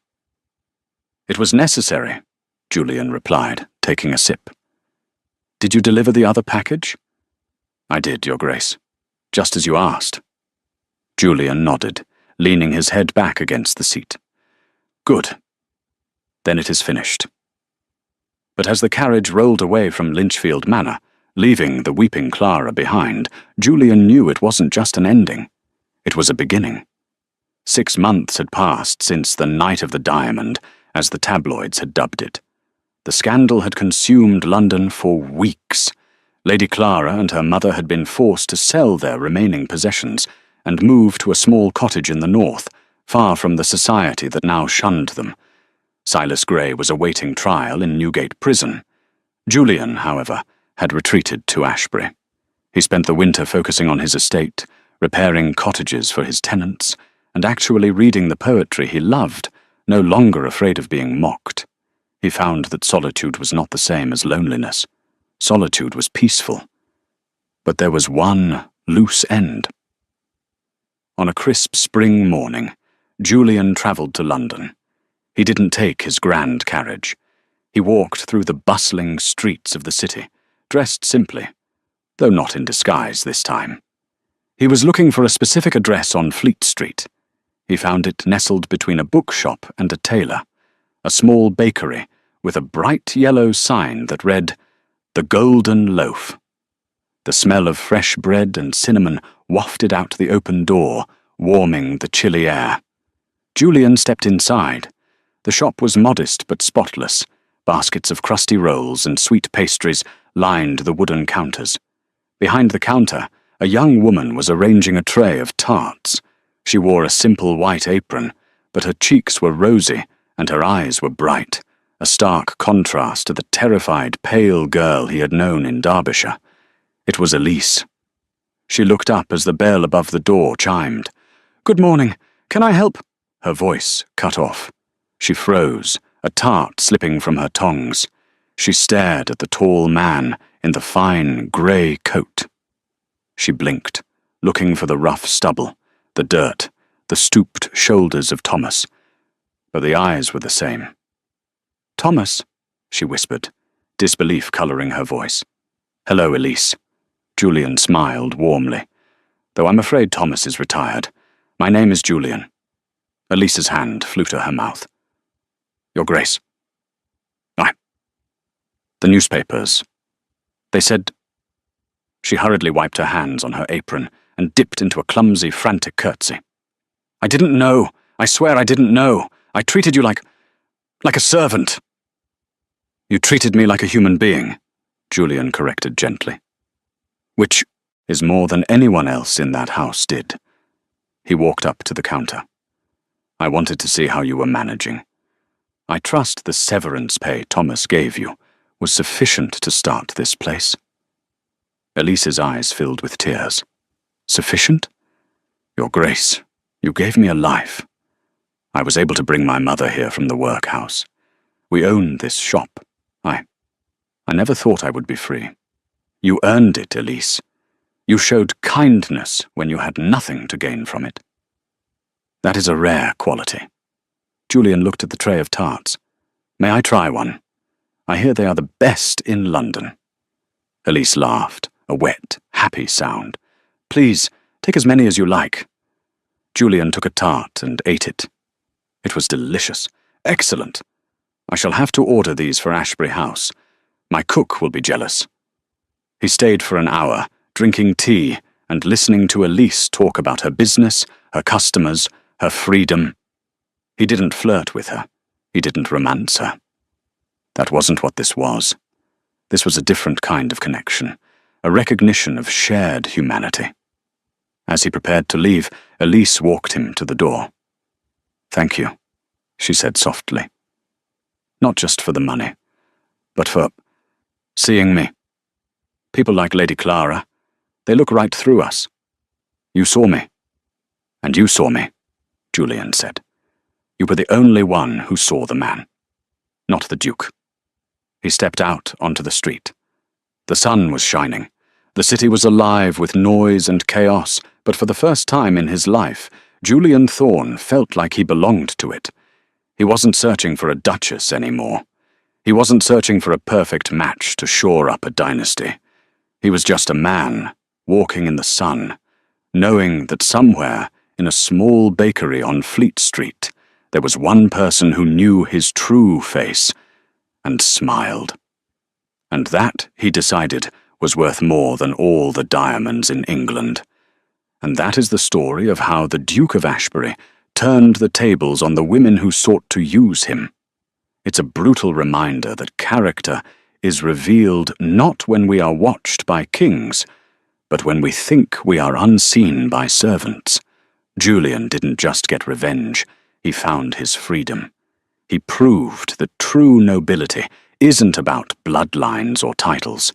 "It was necessary," Julian replied, taking a sip. "Did you deliver the other package?" "I did, Your Grace, just as you asked." Julian nodded, leaning his head back against the seat. "Good. Then it is finished." But as the carriage rolled away from Lynchfield Manor, leaving the weeping Clara behind, Julian knew it wasn't just an ending. It was a beginning. 6 months had passed since the Night of the Diamond, as the tabloids had dubbed it. The scandal had consumed London for weeks. Lady Clara and her mother had been forced to sell their remaining possessions and move to a small cottage in the north, far from the society that now shunned them. Silas Grey was awaiting trial in Newgate Prison. Julian, however, had retreated to Ashbury. He spent the winter focusing on his estate, repairing cottages for his tenants, and actually reading the poetry he loved, no longer afraid of being mocked. He found that solitude was not the same as loneliness. Solitude was peaceful. But there was one loose end. On a crisp spring morning, Julian travelled to London. He didn't take his grand carriage. He walked through the bustling streets of the city, dressed simply, though not in disguise this time. He was looking for a specific address on Fleet Street. He found it nestled between a bookshop and a tailor, a small bakery with a bright yellow sign that read, "The Golden Loaf." The smell of fresh bread and cinnamon wafted out the open door, warming the chilly air. Julian stepped inside. The shop was modest but spotless. Baskets of crusty rolls and sweet pastries lined the wooden counters. Behind the counter, a young woman was arranging a tray of tarts. She wore a simple white apron, but her cheeks were rosy and her eyes were bright, a stark contrast to the terrified, pale girl he had known in Derbyshire. It was Elise. She looked up as the bell above the door chimed. "Good morning. Can I help?" Her voice cut off. She froze, a tart slipping from her tongs. She stared at the tall man in the fine grey coat. She blinked, looking for the rough stubble, the dirt, the stooped shoulders of Thomas. But the eyes were the same. "Thomas," she whispered, disbelief colouring her voice. "Hello, Elise." Julian smiled warmly. "Though I'm afraid Thomas is retired. My name is Julian." Elise's hand flew to her mouth. "Your Grace." "The newspapers. They said—" She hurriedly wiped her hands on her apron and dipped into a clumsy, frantic curtsy. "I didn't know. I swear I didn't know. I treated you like a servant." "You treated me like a human being," Julian corrected gently. "Which is more than anyone else in that house did." He walked up to the counter. "I wanted to see how you were managing. I trust the severance pay Thomas gave you was sufficient to start this place." Elise's eyes filled with tears. "Sufficient? Your Grace, you gave me a life. I was able to bring my mother here from the workhouse. We owned this shop. I never thought I would be free. You earned it, Elise. You showed kindness when you had nothing to gain from it. That is a rare quality." Julian looked at the tray of tarts. "May I try one? I hear they are the best in London." Elise laughed, a wet, happy sound. "Please, take as many as you like." Julian took a tart and ate it. It was delicious. Excellent. I shall have to order these for Ashbury House. My cook will be jealous. He stayed for an hour, drinking tea and listening to Elise talk about her business, her customers, her freedom. He didn't flirt with her. He didn't romance her. That wasn't what this was. This was a different kind of connection, a recognition of shared humanity. As he prepared to leave, Elise walked him to the door. "Thank you," she said softly. "Not just for the money, but for seeing me. People like Lady Clara, they look right through us. You saw me. And you saw me," Julian said. "You were the only one who saw the man, not the Duke." He stepped out onto the street. The sun was shining. The city was alive with noise and chaos, but for the first time in his life, Julian Thorne felt like he belonged to it. He wasn't searching for a duchess anymore. He wasn't searching for a perfect match to shore up a dynasty. He was just a man, walking in the sun, knowing that somewhere, in a small bakery on Fleet Street, there was one person who knew his true face and smiled. And that, he decided, was worth more than all the diamonds in England. And that is the story of how the Duke of Ashbury turned the tables on the women who sought to use him. It's a brutal reminder that character is revealed not when we are watched by kings, but when we think we are unseen by servants. Julian didn't just get revenge, he found his freedom. He proved that true nobility isn't about bloodlines or titles.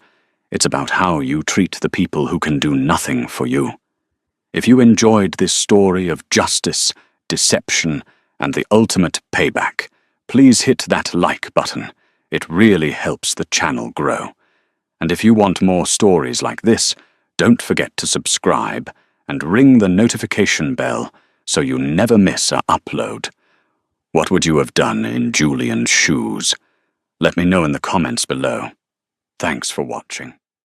It's about how you treat the people who can do nothing for you. If you enjoyed this story of justice, deception, and the ultimate payback, please hit that like button. It really helps the channel grow. And if you want more stories like this, don't forget to subscribe and ring the notification bell so you never miss an upload. What would you have done in Julian's shoes? Let me know in the comments below. Thanks for watching.